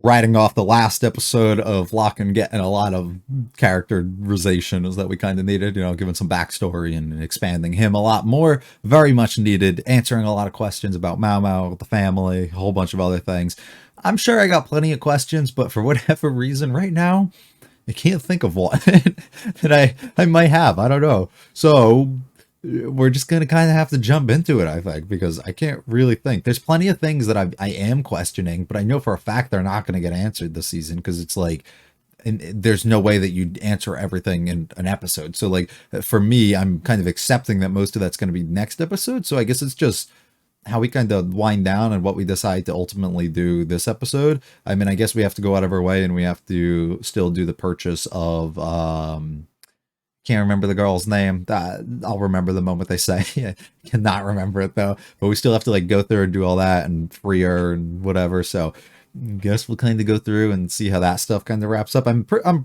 writing off the last episode of Locke and getting a lot of characterization is that we kind of needed, giving some backstory and expanding him a lot more. Very much needed, answering a lot of questions about MAOMAO, the family, a whole bunch of other things. I'm sure I got plenty of questions, but for whatever reason right now, I can't think of one that I might have. I don't know. So we're just gonna kind of have to jump into it, I think, because I can't really think. There's plenty of things that I am questioning, but I know for a fact they're not going to get answered this season because it's like, and there's no way that you'd answer everything in an episode. So like for me, I'm kind of accepting that most of that's going to be next episode. So I guess it's just how we kind of wind down and what we decide to ultimately do this episode. I mean, I guess we have to go out of our way and we have to still do the purchase of can't remember the girl's name. I'll remember the moment they say. I cannot remember it though. But we still have to like go through and do all that and free her and whatever. So guess we'll kind of go through and see how that stuff kind of wraps up. I'm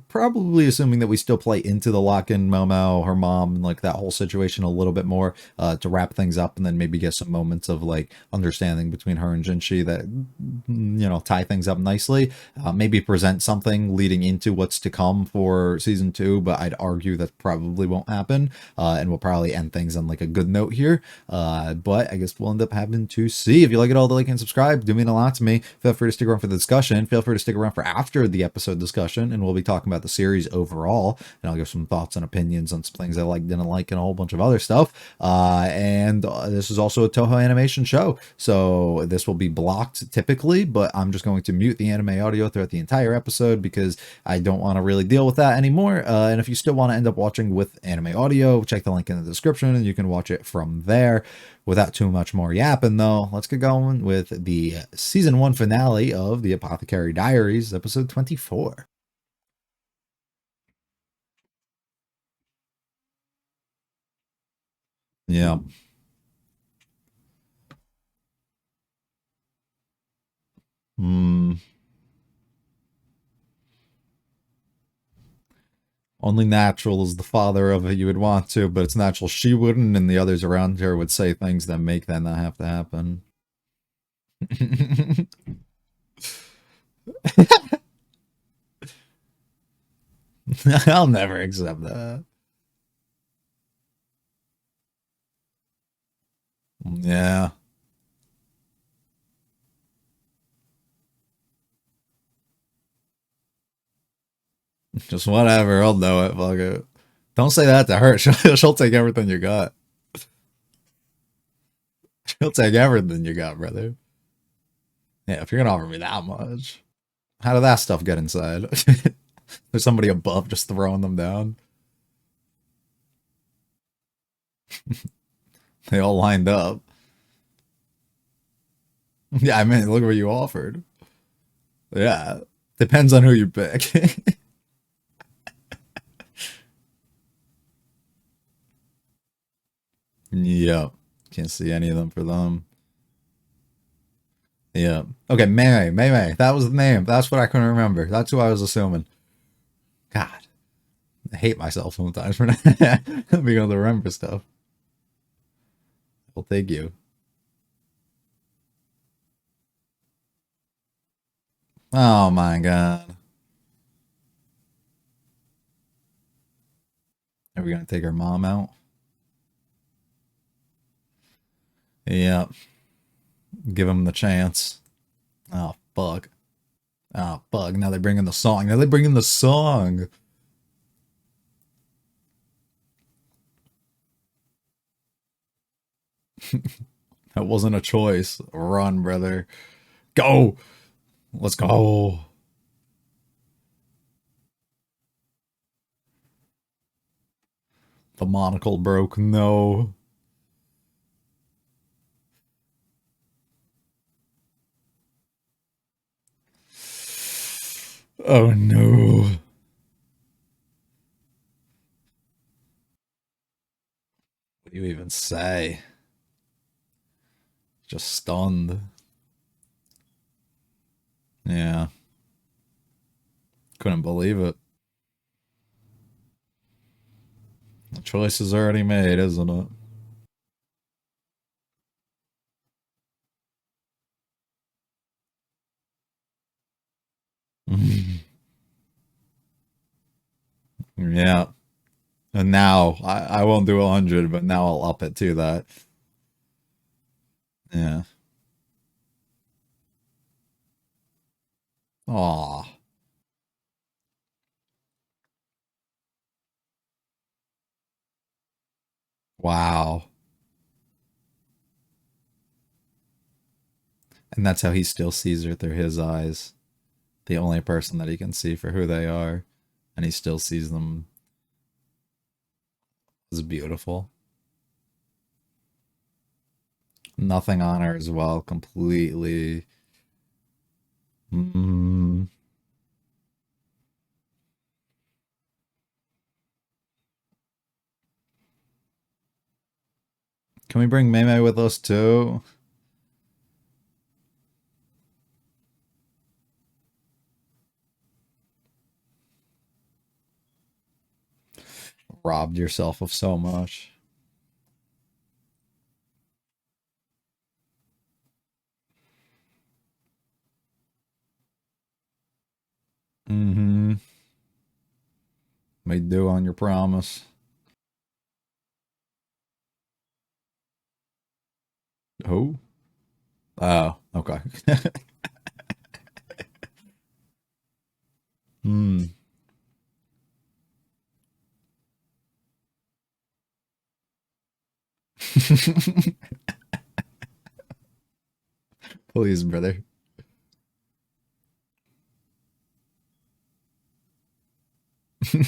probably assuming that we still play into the lock-in MAOMAO, her mom, and like that whole situation a little bit more to wrap things up, and then maybe get some moments of like understanding between her and Jinshi that tie things up nicely. Maybe present something leading into what's to come for season 2, but I'd argue that probably won't happen, and we'll probably end things on like a good note here. But I guess we'll end up having to see. If you like it all, like and subscribe. Do mean a lot to me. Feel free to stick around for the discussion. Feel free to stick around for after the episode discussion, and we'll be talking about the series overall, and I'll give some thoughts and opinions on some things I like, didn't like, and a whole bunch of other stuff. And this is also a Toho animation show, so this will be blocked typically, but I'm just going to mute the anime audio throughout the entire episode because I don't want to really deal with that anymore. And if you still want to end up watching with anime audio, check the link in the description and you can watch it from there. Without too much more yapping, though, let's get going with the season 1 finale of the Apothecary Diaries, episode 24. Yeah. Hmm. Only natural is the father of it you would want to, but it's natural she wouldn't, and the others around her would say things that make that not have to happen. I'll never accept that. Yeah. Just whatever. I'll know it. Fuck it. Don't say that to her. She'll take everything you got. She'll take everything you got, brother. Yeah, if you're gonna offer me that much. How did that stuff get inside? There's somebody above just throwing them down. They all lined up. Yeah, I mean, look what you offered. Yeah. Depends on who you pick. Yep. Can't see any of them for them. Yeah. Okay, May. That was the name. That's what I couldn't remember. That's who I was assuming. God. I hate myself sometimes for not being able to remember stuff. Well, thank you. Oh my god. Are we gonna take our mom out? Yeah. Give him the chance. Oh fuck. Oh fuck. Now they bring in the song. Now they bring in the song. That wasn't a choice. Run, brother. Go. Let's go. The monocle broke. No. Oh no. What do you even say? Just stunned. Yeah. Couldn't believe it. The choice is already made, isn't it? Yeah. And now I won't do 100, but now I'll up it to that. Yeah. Aw. Wow. And that's how he still sees her through his eyes. The only person that he can see for who they are. And he still sees them as beautiful. Nothing on her as well. Completely. Mm. Can we bring Mei with us too? Robbed yourself of so much. Mm-hmm. Made do on your promise. Who? Oh, okay. Hmm. Please, brother.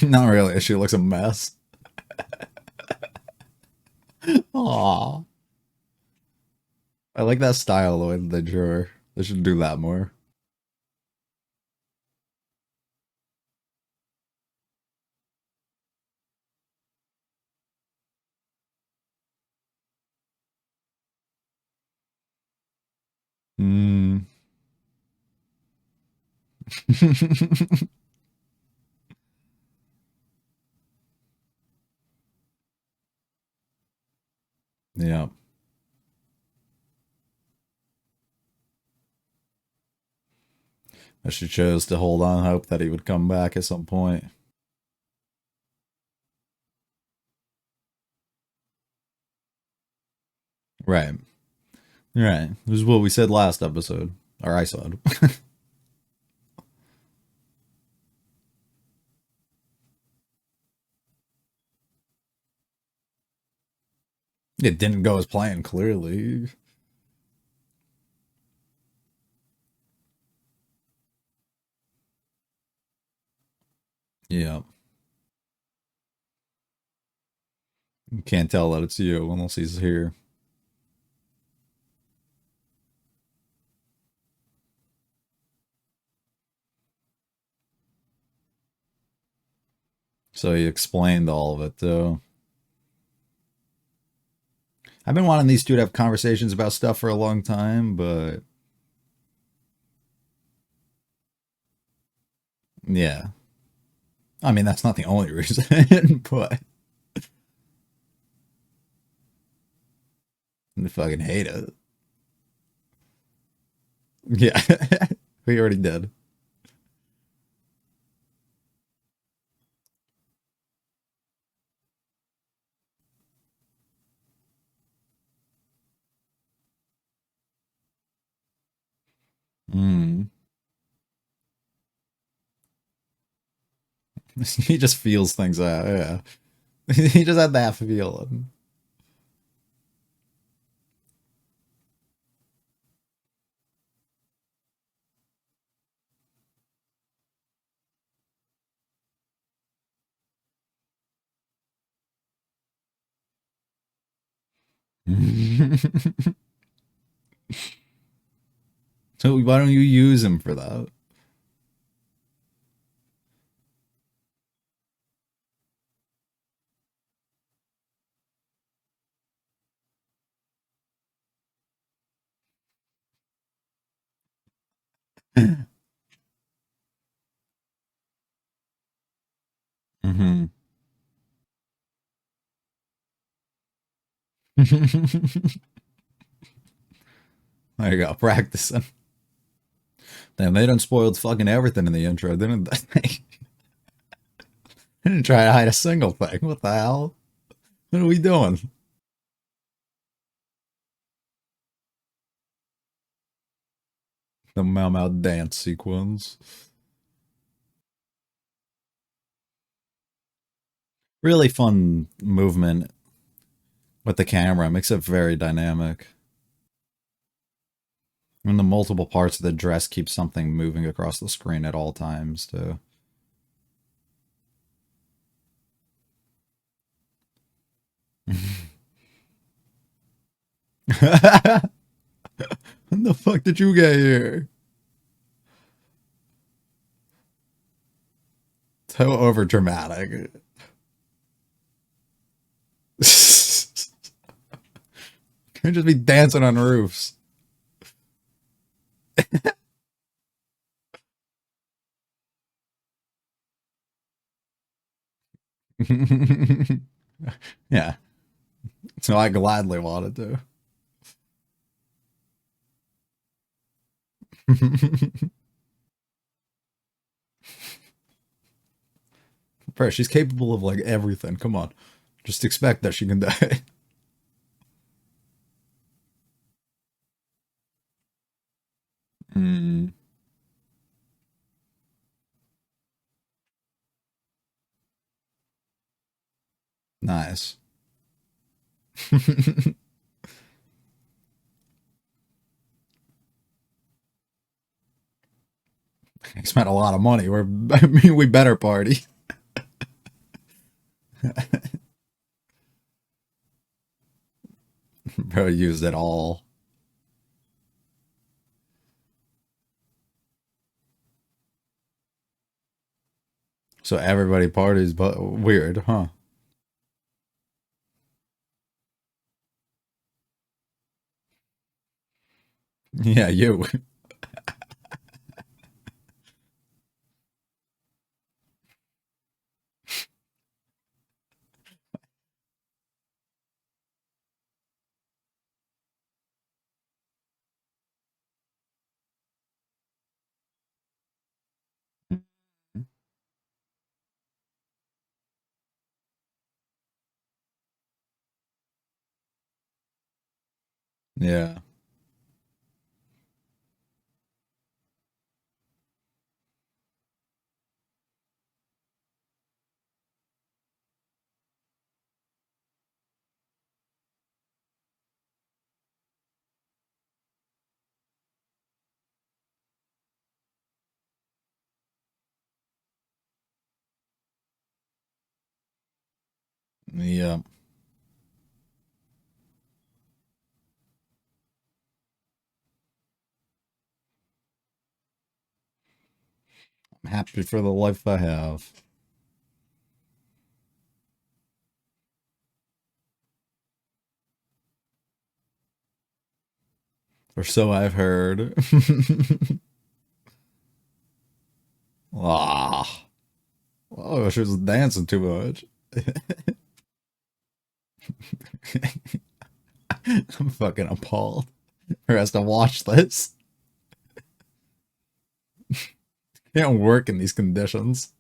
Not really. She looks a mess. Aw. I like that style the way that they drew her. They should do that more. Hmm. Yeah. She chose to hold on hope that he would come back at some point. Right. Right. This is what we said last episode. Or I said. It didn't go as planned, clearly. Yeah. You can't tell that it's you unless he's here. So he explained all of it, too. I've been wanting these two to have conversations about stuff for a long time, but yeah. I mean, that's not the only reason, but I fucking hate it. Yeah. We already did. Mm. He just feels things out, yeah. He just had that feeling. So why don't you use him for that? Mm-hmm. There you go, practicing. Damn, they done spoiled fucking everything in the intro, didn't they? didn't try to hide a single thing. What the hell? What are we doing? The MAOMAO dance sequence. Really fun movement with the camera. Makes it very dynamic. And the multiple parts of the dress keep something moving across the screen at all times, too. When the fuck did you get here? So over dramatic. Can't just be dancing on roofs. Yeah. So I gladly wanted to. Bro, she's capable of like everything. Come on. Just expect that she can die. Mm, nice. I spent a lot of money. I mean, we better party. Bro used it all. So everybody parties, but weird, huh? Yeah, you. Yeah. Yeah. I'm happy for the life I have. Or so I've heard. Ah. Oh, she was dancing too much. I'm fucking appalled. Who has to watch this? Can't work in these conditions.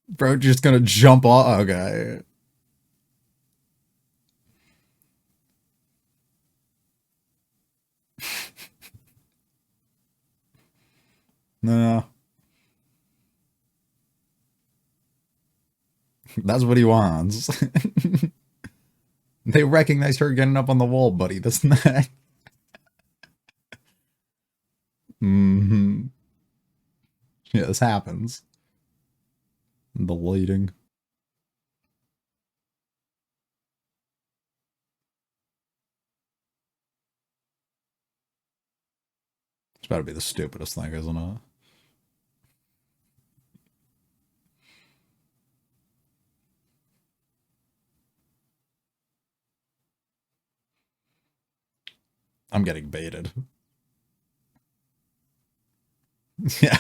Bro, just gonna jump off. Okay. No, that's what he wants. They recognize her getting up on the wall, buddy. That's not. Mm-hmm. Yeah, this happens. The lighting. It's about to be the stupidest thing, isn't it? I'm getting baited. Yeah.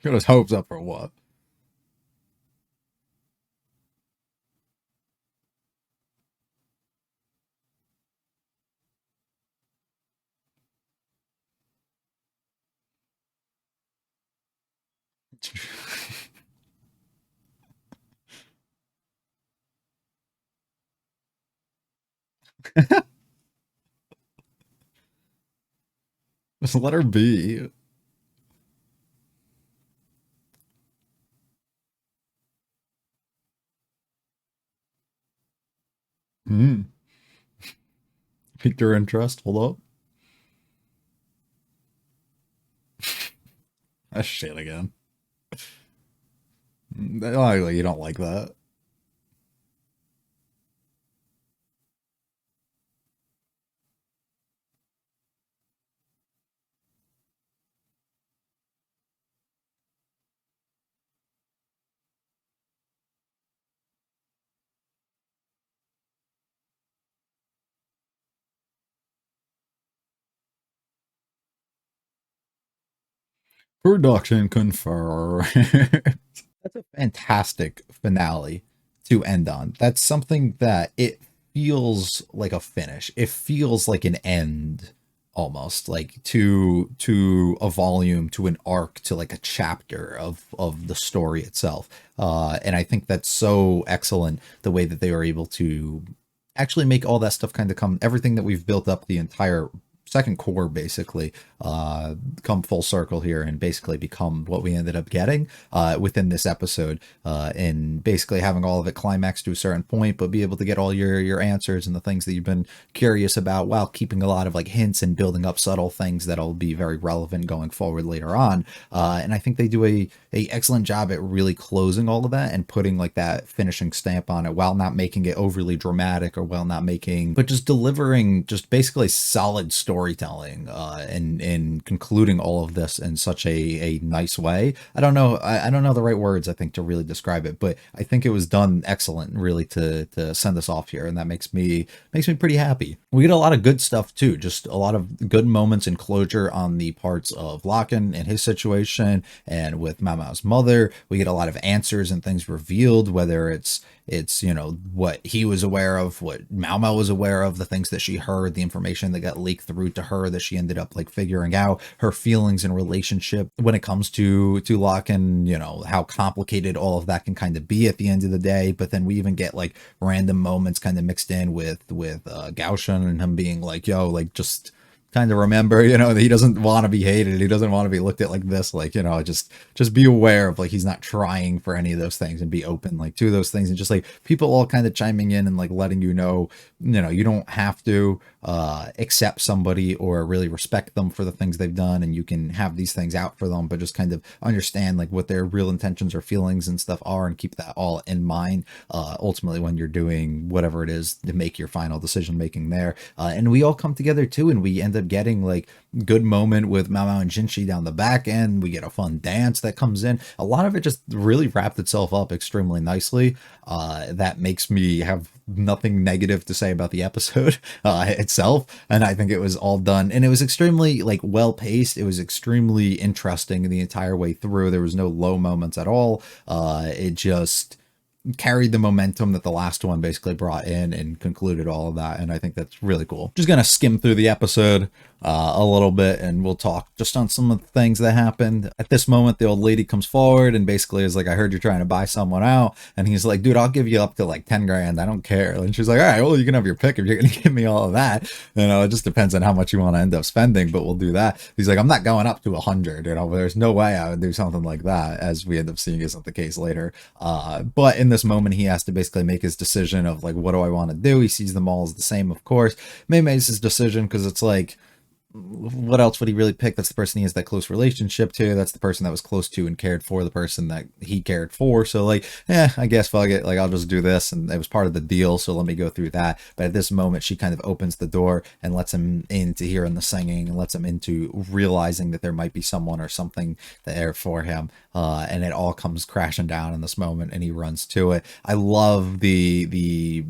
Got his hopes up for what? Just let her be. Hmm. Piqued your interest. Hold up. That's shit again. Oh, you don't like that. Production confirmed. That's a fantastic finale to end on. That's something that it feels like a finish. It feels like an end almost like to a volume, to an arc, to like a chapter of the story itself. And I think that's so excellent the way that they were able to actually make all that stuff kind of come, everything that we've built up the entire second core basically come full circle here and basically become what we ended up getting within this episode, and basically having all of it climax to a certain point, but be able to get all your answers and the things that you've been curious about, while keeping a lot of like hints and building up subtle things that'll be very relevant going forward later on. And I think they do a excellent job at really closing all of that and putting like that finishing stamp on it, while not making it overly dramatic, or while not making, but just delivering just basically solid storytelling, and concluding all of this in such a nice way. I don't know, I don't know the right words I think to really describe it, but I think it was done excellent really to send us off here, and that makes me pretty happy. We get a lot of good stuff too, just a lot of good moments and closure on the parts of Locken and his situation, and with MAOMAO's mother. We get a lot of answers and things revealed, whether it's you know what he was aware of, what MAOMAO was aware of, the things that she heard, the information that got leaked through to her that she ended up like figuring out, her feelings and relationship when it comes to Locke, and you know how complicated all of that can kind of be at the end of the day. But then we even get like random moments kind of mixed in with Gaoshan and him being like, yo, like just kind of remember, you know, that he doesn't want to be hated. He doesn't want to be looked at like this. Like, you know, just be aware of like he's not trying for any of those things, and be open like to those things, and just like people all kind of chiming in and like letting you know, you don't have to accept somebody or really respect them for the things they've done, and you can have these things out for them, but just kind of understand like what their real intentions or feelings and stuff are, and keep that all in mind ultimately when you're doing whatever it is to make your final decision making there. And we all come together too, and we end up getting like good moment with MAOMAO and Jinshi down the back end. We get a fun dance that comes in. A lot of it just really wrapped itself up extremely nicely. That makes me have nothing negative to say about the episode itself, and I think it was all done, and it was extremely like well paced. It was extremely interesting the entire way through. There was no low moments at all. It just carried the momentum that the last one basically brought in and concluded all of that, and I think that's really cool. Just gonna skim through the episode a little bit, and we'll talk just on some of the things that happened. At this moment, the old lady comes forward and basically is like, I heard you're trying to buy someone out. And he's like, dude, I'll give you up to like 10 grand. I don't care. And she's like, all right, well, you can have your pick if you're going to give me all of that. You know, it just depends on how much you want to end up spending, but we'll do that. He's like, I'm not going up to 100, you know, there's no way I would do something like that, as we end up seeing isn't the case later. But in this moment, he has to basically make his decision of like, what do I want to do? He sees them all as the same, of course. May makes his decision because it's like, what else would he really pick? That's the person he has that close relationship to. That's the person that was close to and cared for the person that he cared for. So like, I guess fuck it. Like, I'll just do this. And it was part of the deal. So let me go through that. But at this moment, she kind of opens the door and lets him into hearing the singing, and lets him into realizing that there might be someone or something there for him. And it all comes crashing down in this moment, and he runs to it. I love the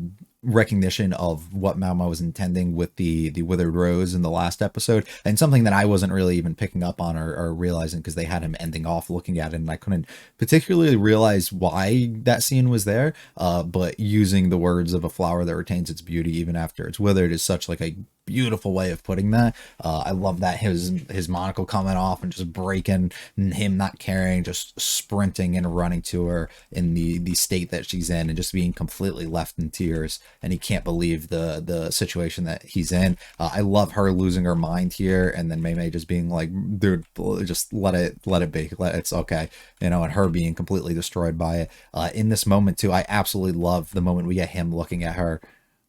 recognition of what MAOMAO was intending with the withered rose in the last episode, and something that I wasn't really even picking up on or realizing, because they had him ending off looking at it, and I couldn't particularly realize why that scene was there. But using the words of a flower that retains its beauty even after it's withered is such like a beautiful way of putting that. I love that his monocle coming off and just breaking, and him not caring, just sprinting and running to her in the state that she's in, and just being completely left in tears, and he can't believe the situation that he's in. I love her losing her mind here, and then MAOMAO just being like, dude, just let it be, it's okay, you know, and her being completely destroyed by it. In this moment too, I absolutely love the moment we get him looking at her,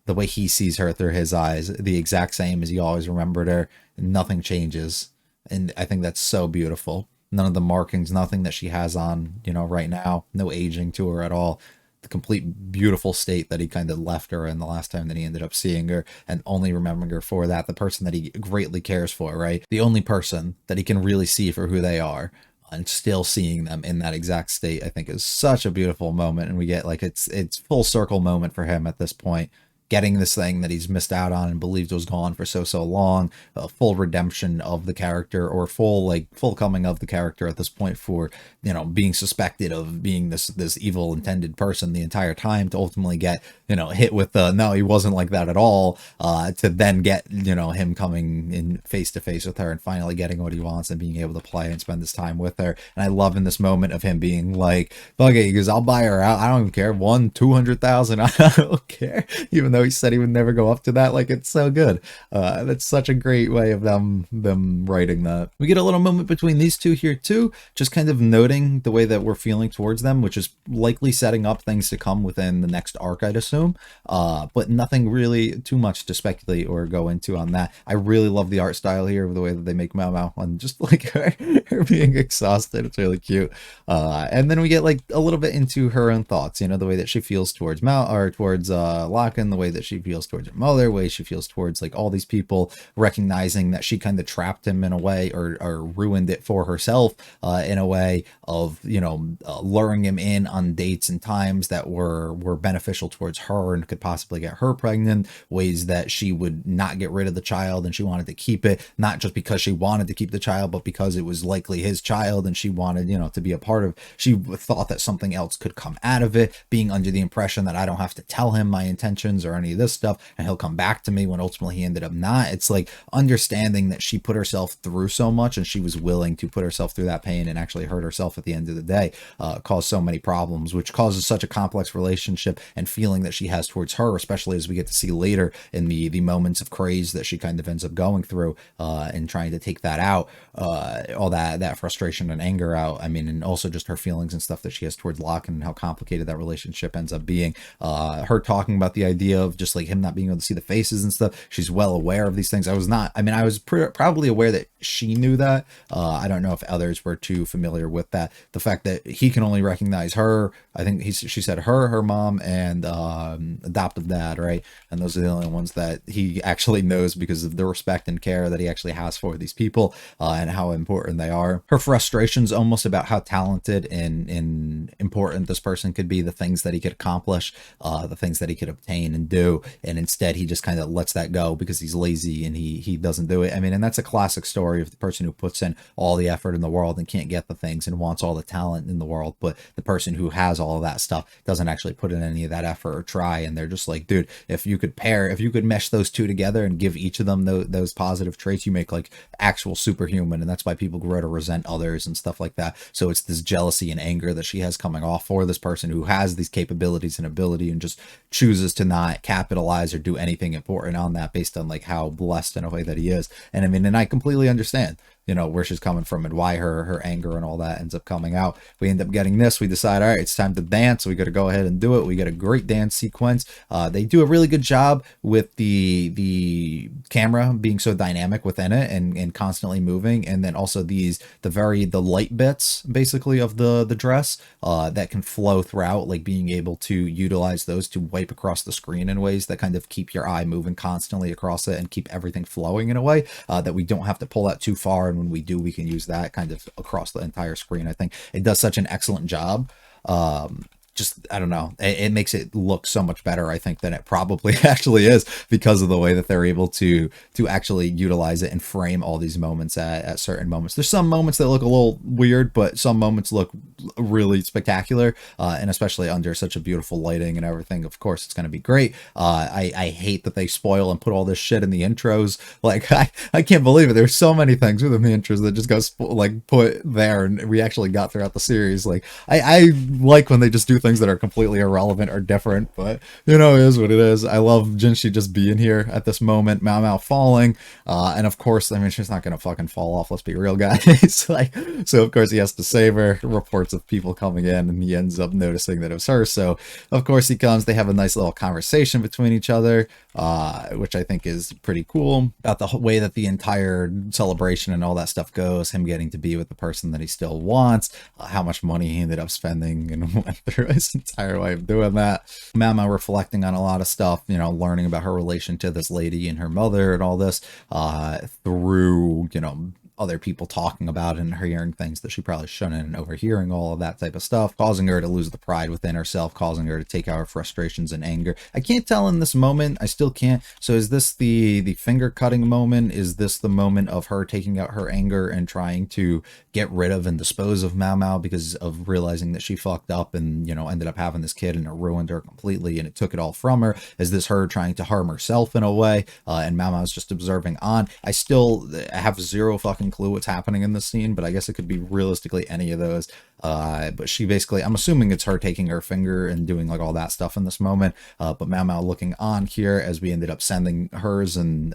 the way he sees her through his eyes, the exact same as he always remembered her. Nothing changes. And I think that's so beautiful. None of the markings, nothing that she has on, you know, right now, no aging to her at all. The complete beautiful state that he kind of left her in the last time that he ended up seeing her, and only remembering her for that, the person that he greatly cares for, right? The only person that he can really see for who they are, and still seeing them in that exact state, I think is such a beautiful moment. And we get like, it's full circle moment for him at this point, getting this thing that he's missed out on and believed was gone for so long, a full redemption of the character, or full coming of the character at this point, for, you know, being suspected of being this evil intended person the entire time, to ultimately get, you know, hit with the no, he wasn't like that at all, to then get, you know, him coming in face to face with her and finally getting what he wants and being able to play and spend this time with her. And I love in this moment of him being like, fuck it, he goes, I'll buy her out, I don't even care, 200,000, I don't care, even though he said he would never go up to that. Like, it's so good. That's such a great way of them writing that. We get a little moment between these two here too, just kind of noting the way that we're feeling towards them, which is likely setting up things to come within the next arc, I'd assume, but nothing really too much to speculate or go into on that. I really love the art style here, the way that they make MAOMAO, and just like her being exhausted, it's really cute. And then we get like a little bit into her own thoughts, you know, the way that she feels towards towards Locken, the way that she feels towards her mother, the way she feels towards like all these people, recognizing that she kind of trapped him in a way, or ruined it for herself, in a way of, you know, luring him in on dates and times that were beneficial towards her and could possibly get her pregnant, ways that she would not get rid of the child and she wanted to keep it, not just because she wanted to keep the child, but because it was likely his child and she wanted, you know, to be a part of, she thought that something else could come out of it, being under the impression that I don't have to tell him my intentions or any of this stuff and he'll come back to me, when ultimately he ended up not. It's like understanding that she put herself through so much and she was willing to put herself through that pain and actually hurt herself at the end of the day, caused so many problems, which causes such a complex relationship and feeling that she has towards her, especially as we get to see later in the moments of craze that she kind of ends up going through, and trying to take that out, all that frustration and anger out. I mean, and also just her feelings and stuff that she has towards Locke and how complicated that relationship ends up being. Her talking about the idea of just like him not being able to see the faces and stuff. She's well aware of these things. I was probably aware that she knew that. I don't know if others were too familiar with that. The fact that he can only recognize her, I think she said her mom, and adoptive dad, right? And those are the only ones that he actually knows because of the respect and care that he actually has for these people, and how important they are. Her frustrations almost about how talented and important this person could be, the things that he could accomplish, the things that he could obtain and do, and instead he just kind of lets that go because he's lazy and he doesn't do it. I mean, and that's a classic story of the person who puts in all the effort in the world and can't get the things and wants all the talent in the world, but the person who has all of that stuff doesn't actually put in any of that effort or try, and they're just like, dude, if you could mesh those two together and give each of them those positive traits, you make like actual superhuman. And that's why people grow to resent others and stuff like that. So it's this jealousy and anger that she has coming off for this person who has these capabilities and ability and just chooses to not capitalize or do anything important on that based on like how blessed in a way that he is. And I mean, and I completely understand, you know, where she's coming from and why her anger and all that ends up coming out. We end up getting this. We decide, all right, it's time to dance. We got to go ahead and do it. We get a great dance sequence. They do a really good job with the camera being so dynamic within it and constantly moving. And then also the light bits basically of the dress that can flow throughout, like being able to utilize those to wipe across the screen in ways that kind of keep your eye moving constantly across it and keep everything flowing in a way that we don't have to pull that too far. And when we do, we can use that kind of across the entire screen. I think it does such an excellent job just, I don't know, it makes it look so much better, I think, than it probably actually is, because of the way that they're able to actually utilize it and frame all these moments at certain moments. There's some moments that look a little weird, but some moments look really spectacular, and especially under such a beautiful lighting and everything. Of course, it's going to be great. I hate that they spoil and put all this shit in the intros. Like, I can't believe it. There's so many things within the intros that just got like put there, and we actually got throughout the series. Like, I like when they just do things that are completely irrelevant or different, but you know, it is what it is. I love Jinshi just being here at this moment, MAOMAO falling, and of course, I mean, she's not gonna fucking fall off, let's be real, guys. Like, so of course he has to save her. Reports of people coming in, and he ends up noticing that it was her, so of course he comes. They have a nice little conversation between each other, which I think is pretty cool, about the way that the entire celebration and all that stuff goes, him getting to be with the person that he still wants, how much money he ended up spending, and went through his entire way of doing that. MAOMAO reflecting on a lot of stuff, you know, learning about her relation to this lady and her mother and all this, through, you know, other people talking about it and her hearing things that she probably shouldn't, and overhearing all of that type of stuff, causing her to lose the pride within herself, causing her to take out her frustrations and anger. I can't tell in this moment. I still can't. So is this the finger cutting moment? Is this the moment of her taking out her anger and trying to get rid of and dispose of MAOMAO because of realizing that she fucked up and, you know, ended up having this kid and it ruined her completely and it took it all from her? Is this her trying to harm herself in a way, and MAOMAO's just observing on? I still have zero fucking clue what's happening in this scene, but I guess it could be realistically any of those. But she basically, I'm assuming it's her taking her finger and doing like all that stuff in this moment, but MAOMAO looking on here as we ended up sending hers and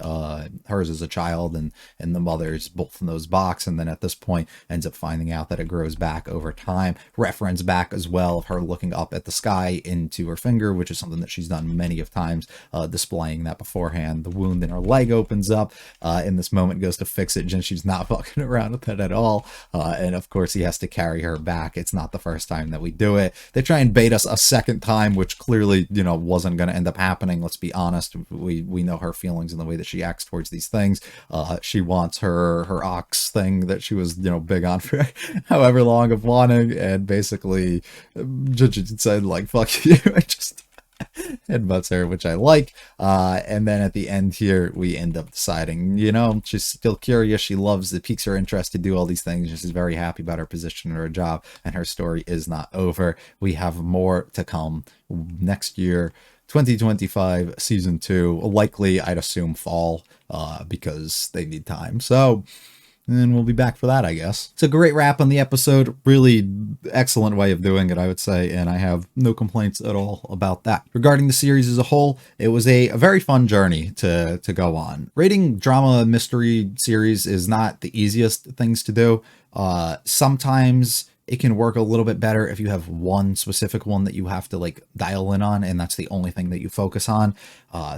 hers as a child and the mother's both in those box, and then at this point ends up finding out that it grows back over time. Reference back as well of her looking up at the sky into her finger, which is something that she's done many of times, displaying that beforehand. The wound in her leg opens up, in this moment goes to fix it. Jinshi's not fucking around with it at all, and of course he has to carry her back. It's not the first time that we do it. They try and bait us a second time, which clearly, you know, wasn't going to end up happening. Let's be honest. We know her feelings and the way that she acts towards these things. She wants her ox thing that she was, you know, big on for however long of wanting, and basically Jinshi said like, fuck you, and just headbutts her, which I like. And then at the end here, we end up deciding, you know, she's still curious. She loves, it piques her interest to do all these things. She's very happy about her position in her job, and her story is not over. We have more to come next year, 2025, season 2, likely, I'd assume fall, because they need time. So, and we'll be back for that, I guess. It's a great wrap on the episode. Really excellent way of doing it, I would say, and I have no complaints at all about that. Regarding the series as a whole, it was a very fun journey to go on. Rating drama mystery series is not the easiest things to do. Sometimes it can work a little bit better if you have one specific one that you have to like dial in on, and that's the only thing that you focus on.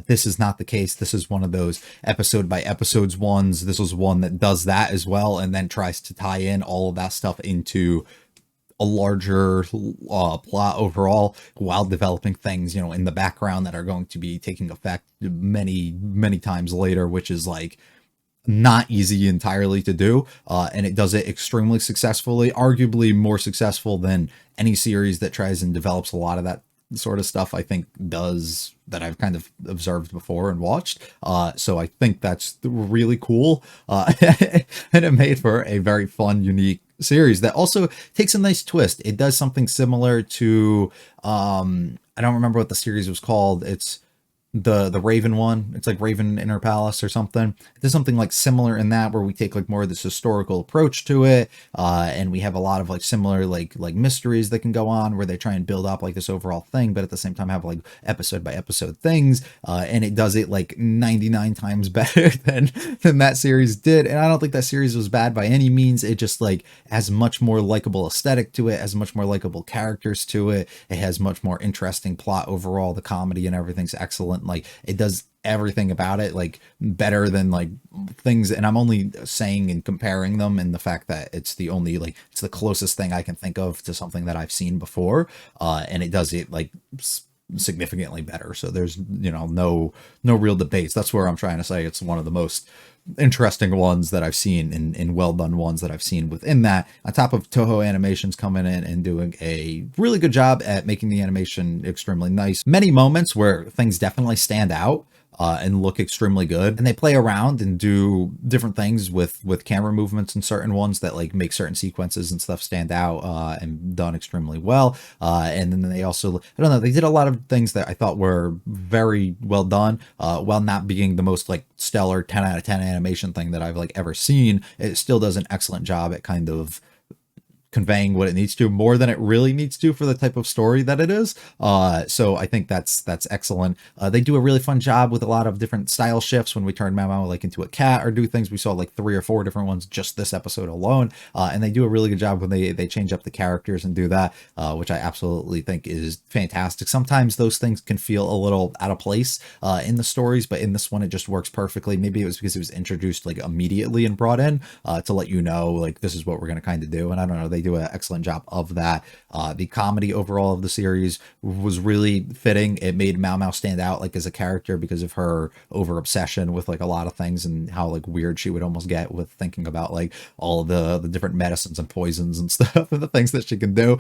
This is not the case. This is one of those episode by episodes ones. This was one that does that as well, and then tries to tie in all of that stuff into a larger plot overall, while developing things, you know, in the background that are going to be taking effect many times later, which is like not easy entirely to do, and it does it extremely successfully, arguably more successful than any series that tries and develops a lot of that sort of stuff, I think, does, that I've kind of observed before and watched. So I think that's really cool, and it made for a very fun, unique series that also takes a nice twist. It does something similar to I don't remember what the series was called. It's the Raven one. It's like Raven in her palace or something. There's something like similar in that, where we take like more of this historical approach to it, and we have a lot of like similar like mysteries that can go on, where they try and build up like this overall thing, but at the same time have like episode by episode things, and it does it like 99 times better than that series did. And I don't think that series was bad by any means. It just like has much more likable aesthetic to it, has much more likable characters to it. It has much more interesting plot overall. The comedy and everything's excellent. Like, it does everything about it like better than like things, and I'm only saying and comparing them in the fact that it's the only, like, it's the closest thing I can think of to something that I've seen before, and it does it like significantly better. So there's, you know, no real debates. That's where I'm trying to say it's one of the most interesting ones that I've seen and well done ones that I've seen within that, on top of Toho Animations coming in and doing a really good job at making the animation extremely nice. Many moments where things definitely stand out and look extremely good, and they play around and do different things with camera movements and certain ones that like make certain sequences and stuff stand out and done extremely well. And then they also, I don't know, they did a lot of things that I thought were very well done, while not being the most like stellar 10 out of 10 animation thing that I've like ever seen. It still does an excellent job at kind of conveying what it needs to, more than it really needs to for the type of story that it is. So I think that's excellent. They do a really fun job with a lot of different style shifts when we turn MAOMAO like into a cat or do things. We saw like 3 or 4 different ones just this episode alone. And they do a really good job when they change up the characters and do that, which I absolutely think is fantastic. Sometimes those things can feel a little out of place in the stories, but in this one it just works perfectly. Maybe it was because it was introduced like immediately and brought in to let you know like this is what we're going to kind of do. And I don't know, they do an excellent job of that. The comedy overall of the series was really fitting. It made MAOMAO stand out like as a character because of her over obsession with like a lot of things and how like weird she would almost get with thinking about like all the different medicines and poisons and stuff and the things that she can do.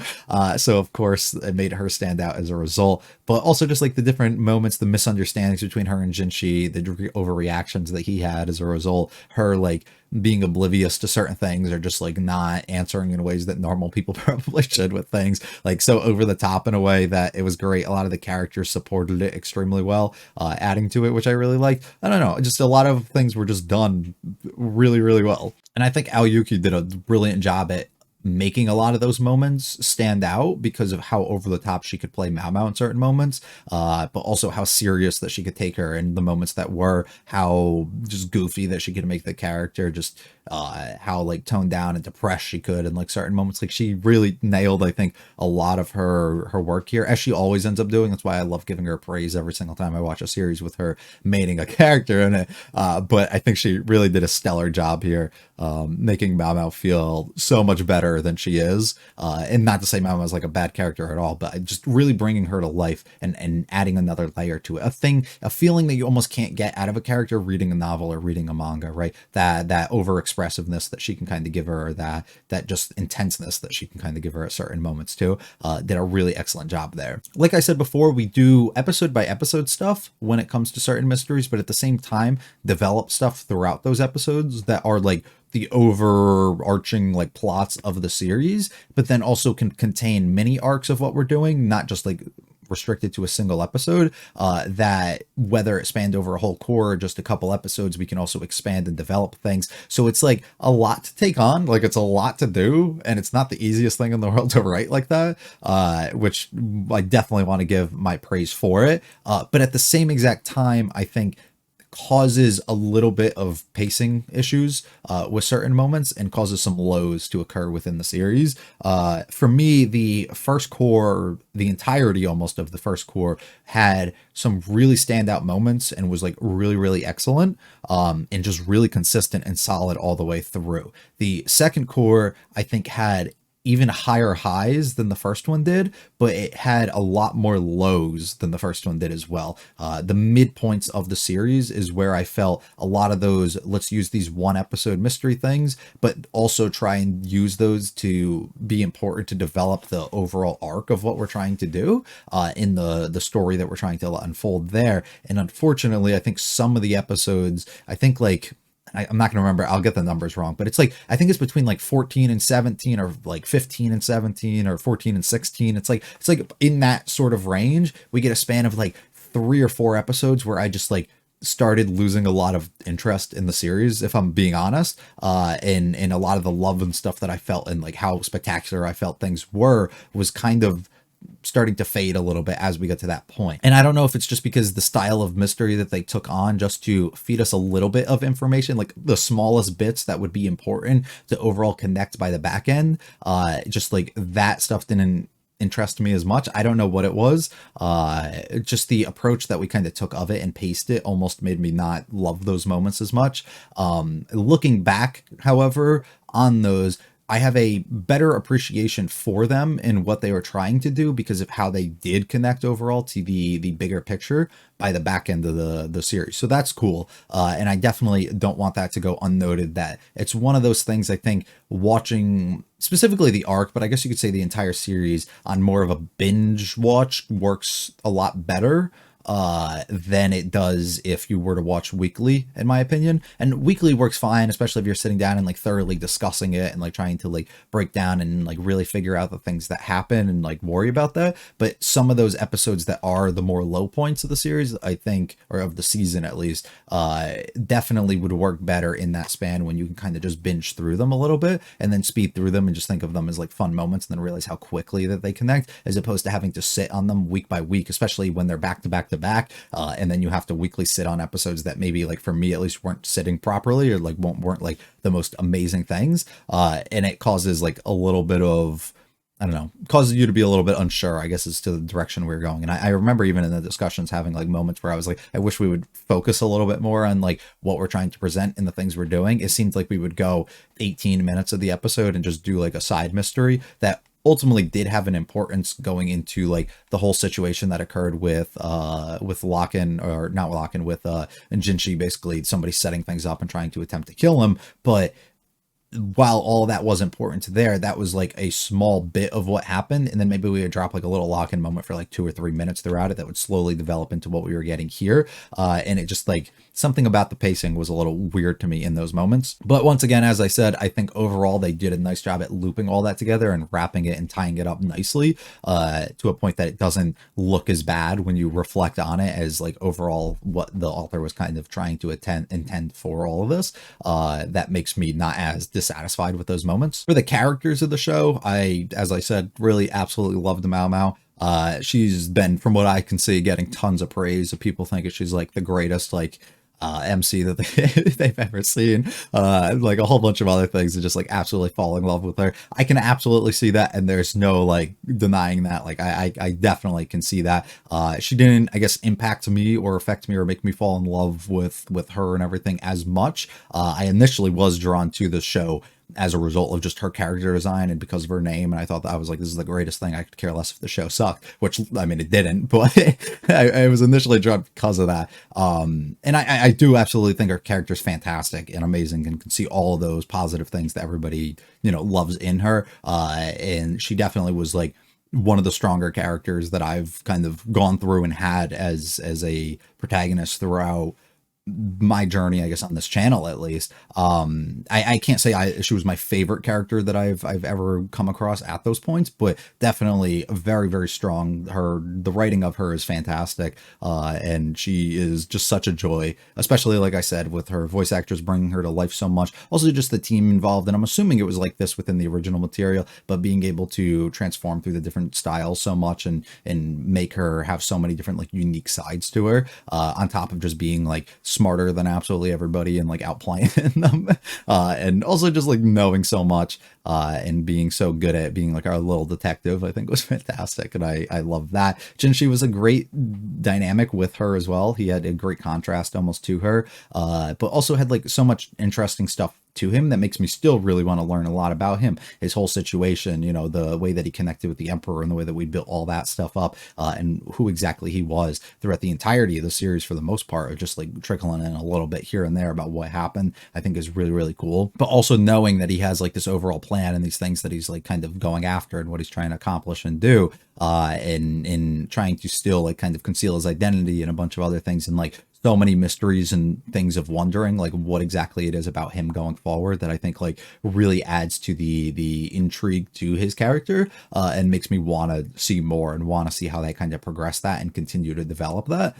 So of course it made her stand out as a result, but also just like the different moments, the misunderstandings between her and Jinshi, the overreactions that he had as a result, her like being oblivious to certain things or just like not answering in ways that normal people probably should with things, like so over the top in a way that it was great. A lot of the characters supported it extremely well, adding to it, which I really liked. I don't know, just a lot of things were just done really, really well. And I think Aoyuki did a brilliant job at making a lot of those moments stand out because of how over the top she could play MAOMAO in certain moments, but also how serious that she could take her in the moments that were, how just goofy that she could make the character, just how like toned down and depressed she could in like certain moments. Like she really nailed, I think, a lot of her work here, as she always ends up doing. That's why I love giving her praise every single time I watch a series with her mating a character in it. But I think she really did a stellar job here, making MAOMAO feel so much better than she is. And not to say MAOMAO is like a bad character at all, but just really bringing her to life and adding another layer to it. A feeling that you almost can't get out of a character reading a novel or reading a manga, right? That over expressiveness that she can kind of give her, or that just intenseness that she can kind of give her at certain moments too. Did a really excellent job there. Like I said before, we do episode by episode stuff when it comes to certain mysteries, but at the same time develop stuff throughout those episodes that are like the overarching like plots of the series, but then also can contain mini arcs of what we're doing, not just like restricted to a single episode, that whether it spanned over a whole core or just a couple episodes, we can also expand and develop things. So it's like a lot to take on, like it's a lot to do, and it's not the easiest thing in the world to write like that, which I definitely want to give my praise for it. But at the same exact time, I think causes a little bit of pacing issues with certain moments and causes some lows to occur within the series. For me, the first core, the entirety almost of the first core, had some really standout moments and was like really, really excellent, and just really consistent and solid all the way through. The second core, I think, had even higher highs than the first one did, but it had a lot more lows than the first one did as well. The midpoints of the series is where I felt a lot of those, let's use these one episode mystery things, but also try and use those to be important to develop the overall arc of what we're trying to do in the story that we're trying to unfold there. And unfortunately, I think some of the episodes, I think like, I'm not going to remember, I'll get the numbers wrong, but it's like, I think it's between like 14 and 17 or like 15 and 17 or 14 and 16. It's like in that sort of range. We get a span of like 3 or 4 episodes where I just like started losing a lot of interest in the series, if I'm being honest, and a lot of the love and stuff that I felt and like how spectacular I felt things were was kind of starting to fade a little bit as we get to that point. And I don't know if it's just because the style of mystery that they took on just to feed us a little bit of information, like the smallest bits that would be important to overall connect by the back end, just like that stuff didn't interest me as much. I don't know what it was. Just the approach that we kind of took of it and paced it almost made me not love those moments as much. Looking back, however, on those, I have a better appreciation for them and what they were trying to do because of how they did connect overall to the bigger picture by the back end of the series. So that's cool. And I definitely don't want that to go unnoted, that it's one of those things. I think watching specifically the arc, but I guess you could say the entire series on more of a binge watch works a lot better than it does if you were to watch weekly, in my opinion. And weekly works fine, especially if you're sitting down and like thoroughly discussing it and like trying to like break down and like really figure out the things that happen and like worry about that. But some of those episodes that are the more low points of the series, I think, or of the season at least, definitely would work better in that span when you can kind of just binge through them a little bit and then speed through them and just think of them as like fun moments and then realize how quickly that they connect, as opposed to having to sit on them week by week, especially when they're back to back to back, and then you have to weekly sit on episodes that maybe, like for me at least, weren't sitting properly or like weren't like the most amazing things, and it causes like a little bit of, I don't know, causes you to be a little bit unsure, I guess, as to the direction we we're going. And I remember even in the discussions having like moments where I was like, I wish we would focus a little bit more on like what we're trying to present and the things we're doing. It seems like we would go 18 minutes of the episode and just do like a side mystery that ultimately did have an importance going into like the whole situation that occurred with Locken, or not Locken, with Jinshi, basically somebody setting things up and trying to attempt to kill him. But while all that was important to there, that was like a small bit of what happened. And then maybe we would drop like a little lock-in moment for like 2 or 3 minutes throughout it that would slowly develop into what we were getting here. And it just like, something about the pacing was a little weird to me in those moments. But once again, as I said, I think overall they did a nice job at looping all that together and wrapping it and tying it up nicely, to a point that it doesn't look as bad when you reflect on it as like overall what the author was kind of trying to intend for all of this. That makes me not as dissatisfied with those moments. For the characters of the show, as I said, really absolutely loved the MAOMAO. She's been, from what I can see, getting tons of praise. People thinking she's like the greatest like MC that they've ever seen, like a whole bunch of other things, and just like absolutely fall in love with her. I can absolutely see that, and there's no like denying that. Like I definitely can see that. She didn't, I guess, impact me or affect me or make me fall in love with her and everything as much. I initially was drawn to the show as a result of just her character design and because of her name, and I thought that I was like, this is the greatest thing. I could care less if the show sucked, which I mean it didn't, but I was initially drawn because of that. And I do absolutely think her character's fantastic and amazing, and can see all of those positive things that everybody, you know, loves in her. And she definitely was like one of the stronger characters that I've kind of gone through and had as a protagonist throughout my journey, I guess, on this channel at least. I can't say she was my favorite character that I've ever come across at those points, but definitely very, very strong. The writing of her is fantastic, and she is just such a joy, especially like I said, with her voice actors bringing her to life so much. Also, just the team involved, and I'm assuming it was like this within the original material, but being able to transform through the different styles so much and make her have so many different like unique sides to her, on top of just being like smarter than absolutely everybody and like outplaying them, and also just like knowing so much, and being so good at being like our little detective, I think was fantastic, and I love that. Jinshi was a great dynamic with her as well. He had a great contrast almost to her, but also had like so much interesting stuff to him that makes me still really want to learn a lot about him, his whole situation, you know, the way that he connected with the emperor and the way that we built all that stuff up, and who exactly he was throughout the entirety of the series for the most part, of just like trickling in a little bit here and there about what happened, I think is really, really cool. But also knowing that he has like this overall plan and these things that he's like kind of going after and what he's trying to accomplish and do, in trying to still like kind of conceal his identity and a bunch of other things, and like so many mysteries and things of wondering like what exactly it is about him going forward, that I think like really adds to the intrigue to his character, and makes me want to see more and want to see how they kind of progress that and continue to develop that,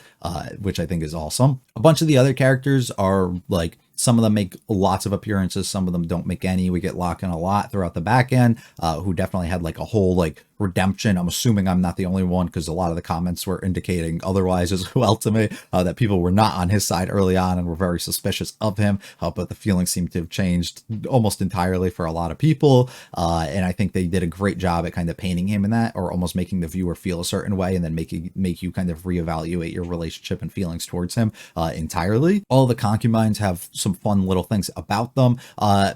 which I think is awesome. A bunch of the other characters are like, some of them make lots of appearances, some of them don't make any. We get Locken a lot throughout the back end, who definitely had like a whole like redemption. I'm assuming I'm not the only one, because a lot of the comments were indicating otherwise as well to me, that people were not on his side early on and were very suspicious of him, but the feelings seem to have changed almost entirely for a lot of people, and I think they did a great job at kind of painting him in that, or almost making the viewer feel a certain way, and then make you kind of reevaluate your relationship and feelings towards him entirely. All the concubines have some fun little things about them.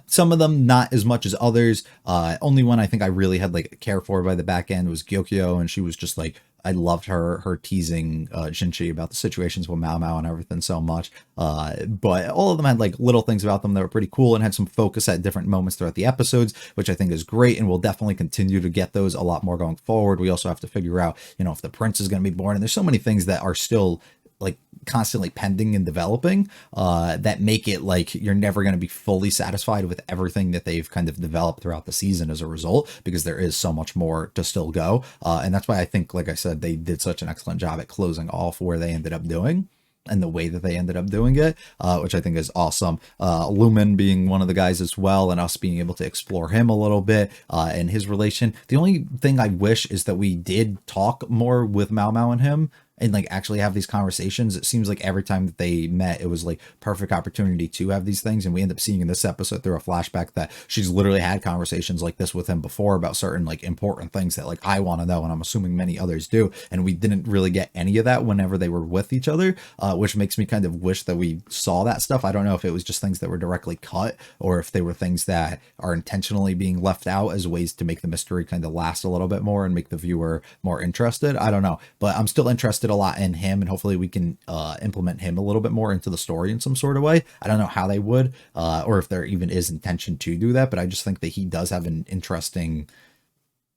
Some of them not as much as others. Only one I think I really had like care for by the back end was Gyokyo, and she was just like, I loved her teasing Shinchi about the situations with MAOMAO and everything so much. But all of them had like little things about them that were pretty cool and had some focus at different moments throughout the episodes, which I think is great, and we'll definitely continue to get those a lot more going forward. We also have to figure out, you know, if the prince is going to be born, and there's so many things that are still like constantly pending and developing that make it like you're never going to be fully satisfied with everything that they've kind of developed throughout the season as a result, because there is so much more to still go. And that's why I think, like I said, they did such an excellent job at closing off where they ended up doing and the way that they ended up doing it, which I think is awesome. Lumen being one of the guys as well, and us being able to explore him a little bit and his relation. The only thing I wish is that we did talk more with MAOMAO and him, and like actually have these conversations. It seems like every time that they met, it was like perfect opportunity to have these things. And we end up seeing in this episode through a flashback that she's literally had conversations like this with him before about certain like important things that like I want to know, and I'm assuming many others do. And we didn't really get any of that whenever they were with each other, which makes me kind of wish that we saw that stuff. I don't know if it was just things that were directly cut or if they were things that are intentionally being left out as ways to make the mystery kind of last a little bit more and make the viewer more interested. I don't know, but I'm still interested a lot in him, and hopefully we can implement him a little bit more into the story in some sort of way. I don't know how they would, or if there even is intention to do that, but I just think that he does have an interesting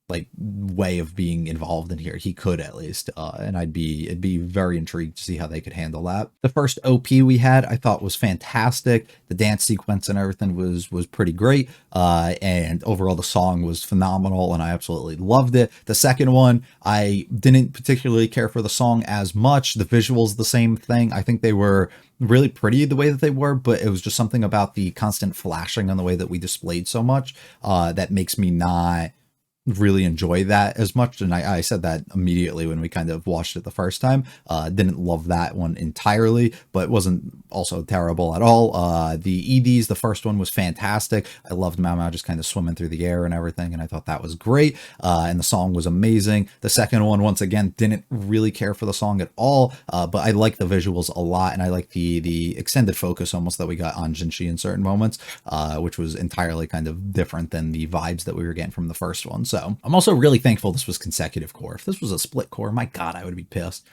like way of being involved in here. He could at least, and it'd be very intrigued to see how they could handle that. The first OP we had, I thought was fantastic. The dance sequence and everything was pretty great, and overall the song was phenomenal, and I absolutely loved it. The second one, I didn't particularly care for the song as much. The visuals, the same thing. I think they were really pretty the way that they were, but it was just something about the constant flashing and the way that we displayed so much that makes me not really enjoy that as much. And I said that immediately when we kind of watched it the first time. Didn't love that one entirely, but it wasn't also terrible at all. The EDs, the first one was fantastic. I loved MAOMAO just kind of swimming through the air and everything, and I thought that was great. And the song was amazing. The second one, once again, didn't really care for the song at all, but I like the visuals a lot, and I like the extended focus almost that we got on Jinshi in certain moments, which was entirely kind of different than the vibes that we were getting from the first one. So I'm also really thankful this was consecutive core. If this was a split core, my God, I would be pissed,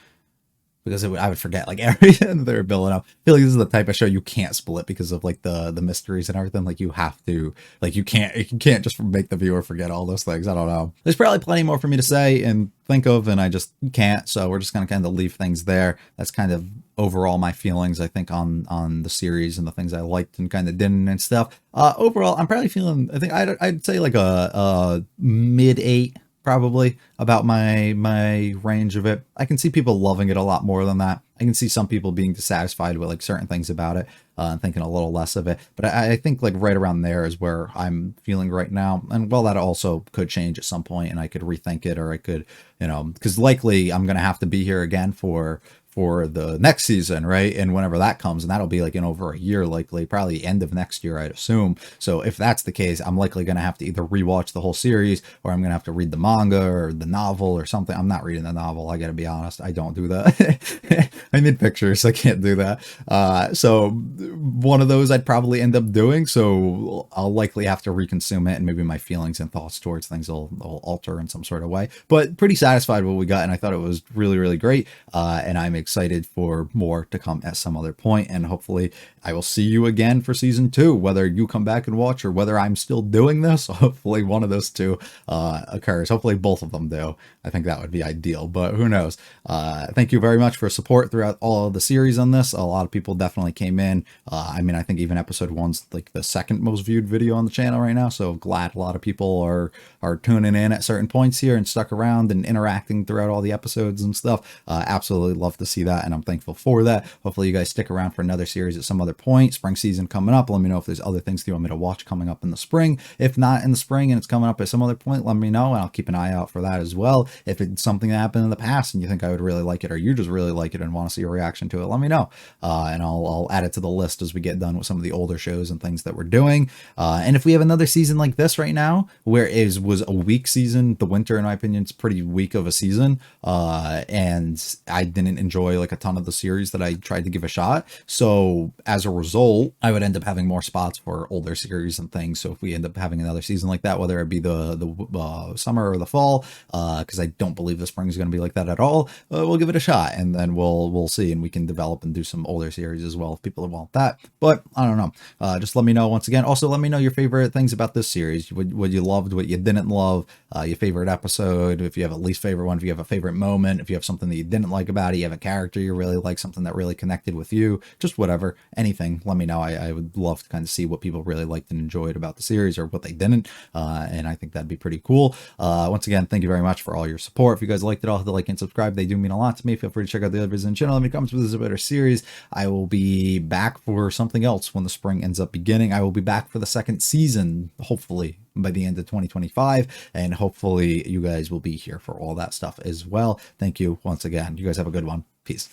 because I would forget like everything they were building up. I feel like this is the type of show you can't split because of like the mysteries and everything. Like you have to, like you can't just make the viewer forget all those things. I don't know. There's probably plenty more for me to say and think of, and I just can't. So we're just gonna kind of leave things there. That's kind of overall my feelings, I think, on the series and the things I liked and kind of didn't and stuff. Overall, I'm probably feeling, I think I'd say like a mid 8 probably about my range of it. I can see people loving it a lot more than that. I can see some people being dissatisfied with like certain things about it and thinking a little less of it. But I think like right around there is where I'm feeling right now. And well, that also could change at some point, and I could rethink it, or I could, you know, because likely I'm going to have to be here again for the next season, right? And whenever that comes, and that'll be like in over a year, likely probably end of next year, I'd assume. So if that's the case, I'm likely going to have to either rewatch the whole series, or I'm going to have to read the manga or the novel or something. I'm not reading the novel, I got to be honest. I don't do that. I need pictures, I can't do that. So one of those I'd probably end up doing. So I'll likely have to reconsume it, and maybe my feelings and thoughts towards things will alter in some sort of way. But pretty satisfied with what we got, and I thought it was really, really great. And I'm excited for more to come at some other point, and hopefully I will see you again for season 2, whether you come back and watch or whether I'm still doing this. Hopefully one of those two occurs. Hopefully both of them do. I think that would be ideal, but who knows. Thank you very much for support throughout all of the series on this. A lot of people definitely came in. I mean, I think even episode 1's like the second most viewed video on the channel right now, so glad a lot of people are tuning in at certain points here and stuck around and interacting throughout all the episodes and stuff. Absolutely love to see that, and I'm thankful for that. Hopefully you guys stick around for another series at some other point. Spring season coming up. Let me know if there's other things that you want me to watch coming up in the spring. If not in the spring and it's coming up at some other point, let me know, and I'll keep an eye out for that as well. If it's something that happened in the past and you think I would really like it, or you just really like it and want to see a reaction to it, let me know, and I'll add it to the list as we get done with some of the older shows and things that we're doing. And if we have another season like this right now, where it was a weak season, the winter in my opinion is pretty weak of a season, and I didn't enjoy enjoy like a ton of the series that I tried to give a shot. So as a result, I would end up having more spots for older series and things. So if we end up having another season like that, whether it be the summer or the fall, because I don't believe the spring is going to be like that at all, we'll give it a shot, and then we'll see, and we can develop and do some older series as well if people want that. But I don't know. Just let me know once again. Also, let me know your favorite things about this series. What you loved, what you didn't love, your favorite episode, if you have a least favorite one, if you have a favorite moment, if you have something that you didn't like about it, you have a character you really like, something that really connected with you, just whatever, anything, let me know. I would love to kind of see what people really liked and enjoyed about the series or what they didn't, and I think that'd be pretty cool. Once again, thank you very much for all your support. If you guys liked it all, hit the like and subscribe. They do mean a lot to me. Feel free to check out the other videos in the channel. Let me comments with this a better series. I will be back for something else when the spring ends up beginning. I will be back for the second season, hopefully by the end of 2025, and hopefully you guys will be here for all that stuff as well. Thank you once again. You guys have a good one. Peace.